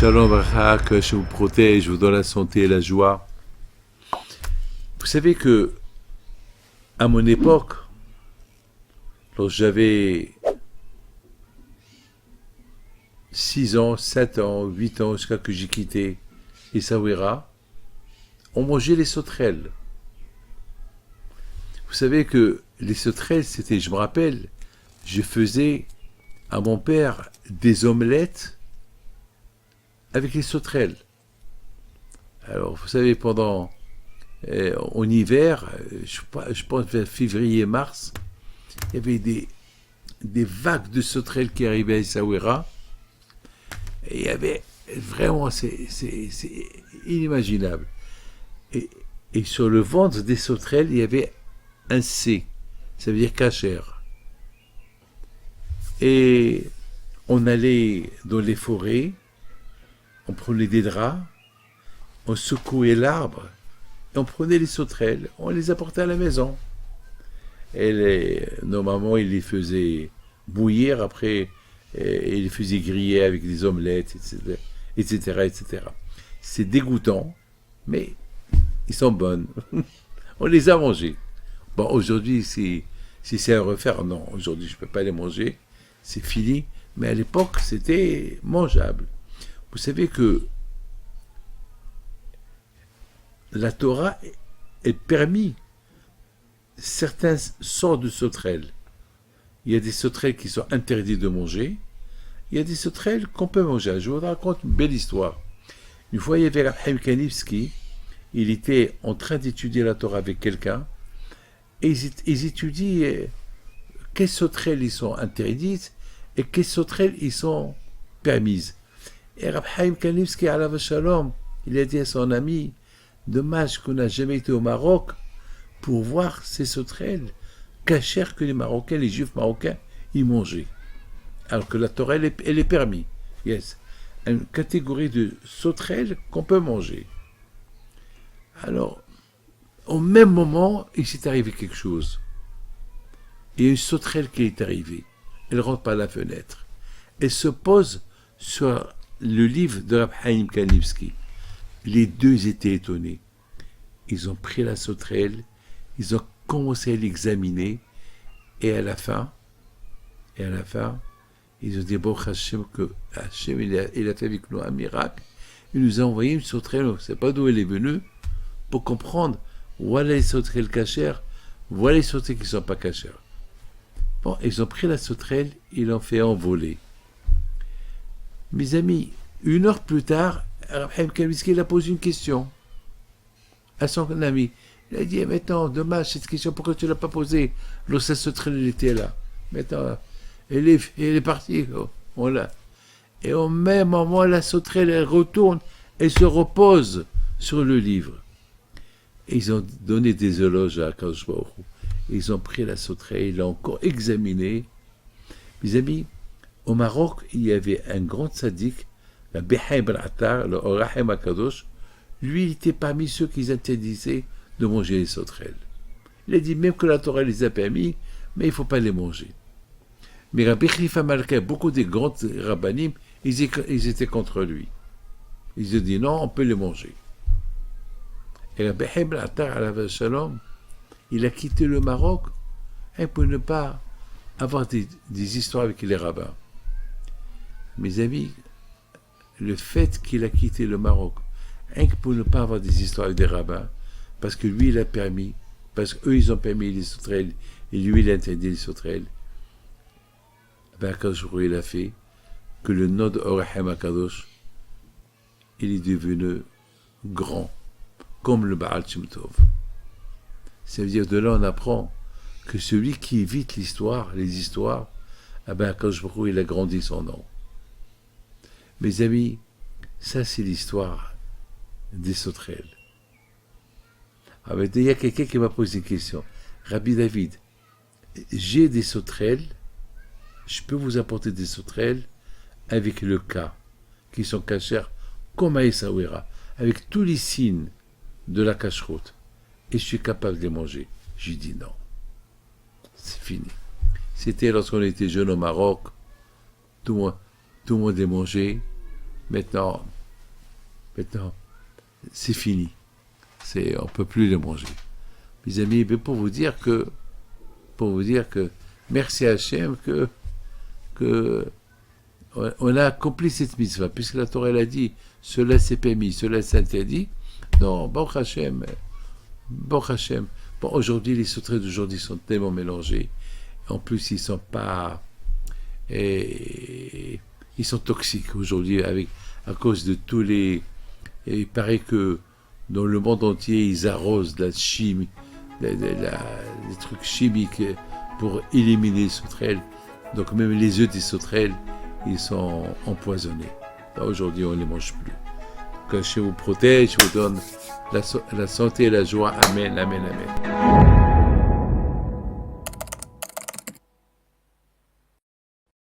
Shalom Bracha, que je vous protège, je vous donne la santé et la joie. Vous savez que, à mon époque, lorsque j'avais 6 ans, 7 ans, 8 ans, jusqu'à que j'ai quitté Essaouira, on mangeait les sauterelles. Vous savez que les sauterelles, c'était, je me rappelle, je faisais à mon père des omelettes avec les sauterelles. Alors, vous savez, en hiver, je pense vers février-mars, il y avait des vagues de sauterelles qui arrivaient à Essaouira. Et il y avait vraiment, c'est inimaginable. Et sur le ventre des sauterelles, il y avait un C, ça veut dire cachère. Et on allait dans les forêts, on prenait des draps, on secouait l'arbre, et on prenait les sauterelles, on les apportait à la maison. Et nos mamans, ils les faisaient bouillir, après, ils les faisaient griller avec des omelettes, etc., etc. C'est dégoûtant, mais ils sont bonnes. On les a mangées. Bon, aujourd'hui, si c'est à refaire, non, aujourd'hui, je ne peux pas les manger, c'est fini, mais à l'époque, c'était mangeable. Vous savez que la Torah est permis certaines sortes de sauterelles. Il y a des sauterelles qui sont interdites de manger. Il y a des sauterelles qu'on peut manger. Je vous raconte une belle histoire. Une fois, il y avait Rabbi Kanivski. Il était en train d'étudier la Torah avec quelqu'un. Et ils étudient quelles sauterelles ils sont interdites et quelles sauterelles ils sont permises. Et Rabbi Kanivski, alav shalom, il a dit à son ami, dommage qu'on n'a jamais été au Maroc pour voir ces sauterelles cachères que les Marocains, les Juifs marocains, y mangeaient. Alors que la Torah, elle est permise. Yes. Une catégorie de sauterelles qu'on peut manger. Alors, au même moment, il s'est arrivé quelque chose. Il y a une sauterelle qui est arrivée. Elle rentre par la fenêtre. Elle se pose sur le livre de Rabbi Chaim Kanivski. Les deux étaient étonnés. Ils ont pris la sauterelle, ils ont commencé à l'examiner, et à la fin, ils ont dit, bon, Hachem, que Hachem, il a fait avec nous un miracle. Il nous a envoyé une sauterelle, on ne sait pas d'où elle est venue, pour comprendre, voilà les sauterelles cachères, voilà les sauterelles qui ne sont pas cachères. Bon, ils ont pris la sauterelle, ils l'ont fait envoler. Mes amis, 1 heure plus tard, Rabbi Kanivski a posé une question à son ami. Il a dit, maintenant, dommage cette question, pourquoi tu ne l'as pas posée lorsque la sauterelle était là? Maintenant, elle est partie. On l'a. Et au même moment, la sauterelle, elle retourne et se repose sur le livre. Et ils ont donné des éloges à Akadosh Baruch Hu. Ils ont pris la sauterelle, ils l'ont encore examinée. Mes amis, au Maroc, il y avait un grand tzaddik, le Behaim Ben Attar, le Orachem Akadosh. Lui, il était parmi ceux qui interdisaient de manger les sauterelles. Il a dit même que la Torah les a permis, mais il ne faut pas les manger. Mais Rabbi Khalifa Malka, beaucoup des grands rabbanim, ils étaient contre lui. Ils ont dit non, on peut les manger. Et Rabbi Ibn Attar, alav shalom, il a quitté le Maroc pour ne pas avoir des histoires avec les rabbins. Mes amis, le fait qu'il a quitté le Maroc, pour ne pas avoir des histoires avec des rabbins, parce que lui, il a permis, parce qu'eux, ils ont permis les sauterelles, et lui, il a interdit les sauterelles, ben, Akadosh Baruch Hu, il a fait que le nom de Orachem Akadosh, il est devenu grand, comme le Baal Shem Tov. Ça veut dire, de là, on apprend que celui qui évite les histoires, ben, Akadosh Baruch Hu, il a grandi son nom. Mes amis, ça, c'est l'histoire des sauterelles. Ah, ben, il y a quelqu'un qui m'a posé une question. Rabbi David, j'ai des sauterelles, je peux vous apporter des sauterelles avec le cas, qui sont cachères comme à Essaouira, avec tous les signes de la cacheroute, et je suis capable de les manger. J'ai dit non. C'est fini. C'était lorsqu'on était jeune au Maroc, tout le monde les mangeait, Maintenant, c'est fini. On peut plus les manger. Mes amis, mais pour vous dire que merci à Hachem que on a accompli cette mitzvah, puisque la Torah elle a dit, cela c'est permis, cela c'est interdit. Non, Baruch Hashem. Bon, aujourd'hui, les sauterelles d'aujourd'hui sont tellement mélangées. En plus, ils sont pas... ils sont toxiques aujourd'hui à cause de tous les... Et il paraît que dans le monde entier, ils arrosent de la chimie, des trucs chimiques pour éliminer les sauterelles. Donc même les œufs des sauterelles, ils sont empoisonnés. Là, aujourd'hui, on ne les mange plus. Que Dieu vous protège, vous donne la santé et la joie. Amen, amen, amen.